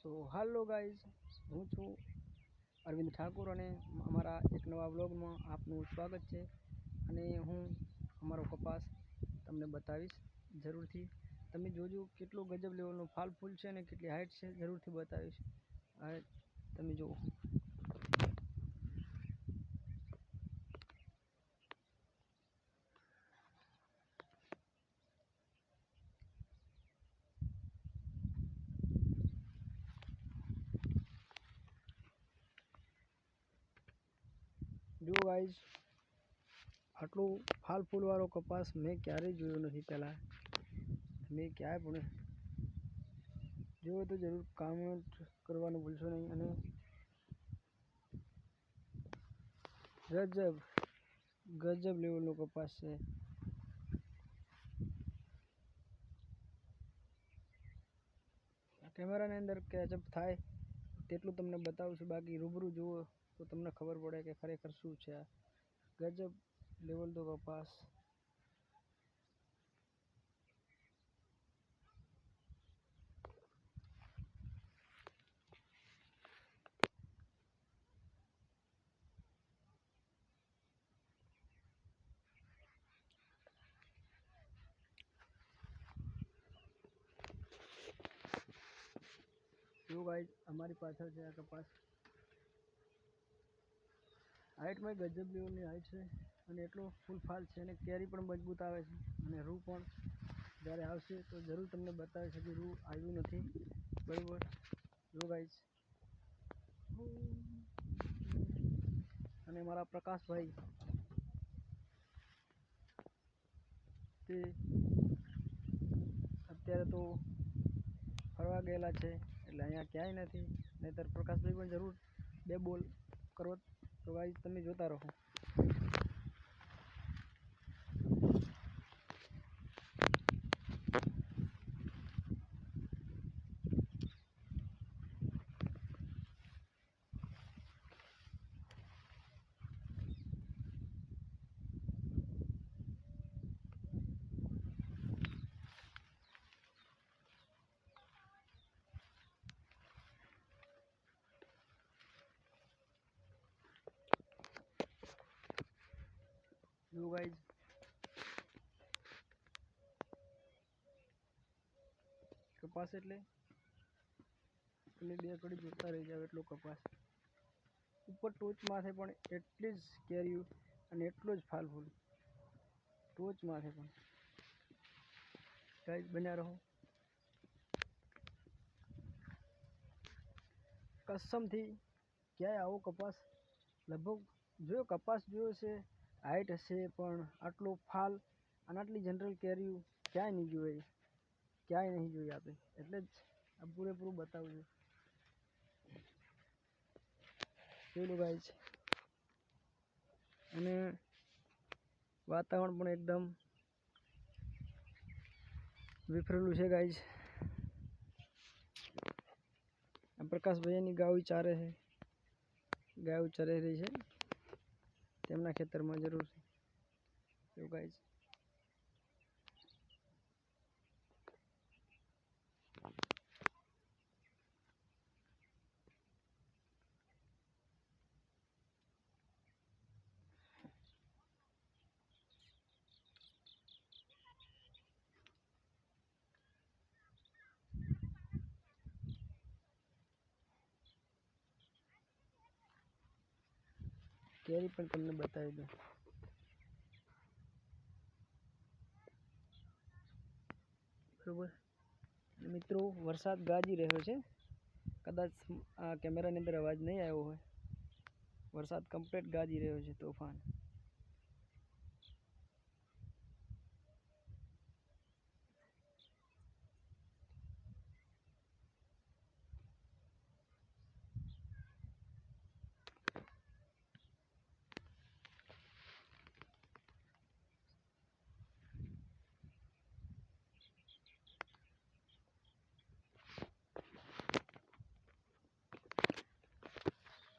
સો hello guys, હું છું અરવિંદ ઠાકુર અને અમારા એક નવા વ્લોગમાં આપનું સ્વાગત છે. અને હું અમારો કપાસ તમને બતાવીશ જરૂરથી. તમે જોજો કેટલો ગજબ લેવલનો ફાલ ફૂલ છે અને કેટલી હાઇટ છે, જરૂરથી બતાવીશ. હવે તમે જુઓ. જુઓ ગાઈઝ, આટલું ફાલ ફૂલવાળો કપાસ મેં ક્યારેય જોયો નથી પહેલાં. મેં ક્યાંય પણ જોયો તો જરૂર કમેન્ટ કરવાનું ભૂલશો નહીં. અને ગજબ લેવલનો કપાસ છે. કેમેરાની અંદર કેચઅપ થાય તેટલું તમને બતાવું છું, બાકી રૂબરૂ જુઓ તો તમને ખબર પડે કે ખરેખર શું છે આ ગજબ લેવલનો કપાસ. જો ગાઈઝ, અમારી પાછળ છે આ કપાસ. હાઇટમાં ગજબ લેવલની હાઇટ છે અને એટલો ફૂલ ફાલ છે અને કેરી પણ મજબૂત આવે છે. અને રૂ પણ જ્યારે આવશે તો જરૂર તમને બતાવીશ. હજી રૂ આવ્યું નથી બરાબર. જો ગાઈઝ, અને મારા પ્રકાશભાઈ તે અત્યારે તો ફરવા ગયેલા છે, એટલે અહીંયા ક્યાંય નથી. નહીંતર પ્રકાશભાઈ પણ જરૂર બે બોલ કરો. તો ગાઈઝ, તમે જોતા રહો. જો ગાઈઝ, કપાસ એટલે બે કડી જોતા રહી જાવ એટલો કપાસ. ઉપર ટોચ માથે પણ એટલી જ કેરીઓ અને એટલો જ ફાલ ફૂલ ટોચ માથે પણ. ગાઈઝ, બન્યા રહો. કસમથી ક્યાંય આવો કપાસ લગભગ જોયો, કપાસ જોયો છે, હાઇટ હશે, પણ આટલો ફાલ અને આટલી જનરલ કેરીઓ ક્યાંય નહીં જોઈ, ક્યાંય નહીં જોઈ આપણે. એટલે જ આ પૂરેપૂરું બતાવું છું. જોઈ લો ગાઈઝ, અને વાતાવરણ પણ એકદમ વિફરેલું છે ગાઈઝ. આ પ્રકાશભાઈની ગાયો ચારે છે, ગાયો ચરાઈ રહી છે તેમના ખેતરમાં જરૂર. જો ગાઈઝ, કેરી પણ તમને બતાવી દઉં. બરોબર મિત્રો, વરસાદ ગાજી રહ્યો છે. કદાચ આ કેમેરાની અંદર અવાજ નહીં આવ્યો હોય. વરસાદ કમ્પ્લીટ ગાજી રહ્યો છે, તોફાન.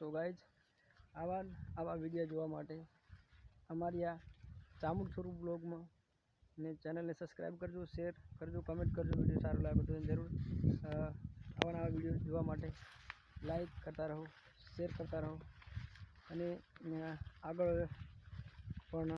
તો ગાઈઝ, આવા વિડીયો જોવા માટે અમારી આ ચામુંડ સ્વરૂપ બ્લોગમાં ને ચેનલને સબસ્ક્રાઈબ કરજો, શેર કરજો, કમેન્ટ કરજો. વિડીયો સારો લાગે તો જરૂર આવા વિડીયો જોવા માટે લાઈક કરતા રહો, શેર કરતા રહો અને આગળ પણ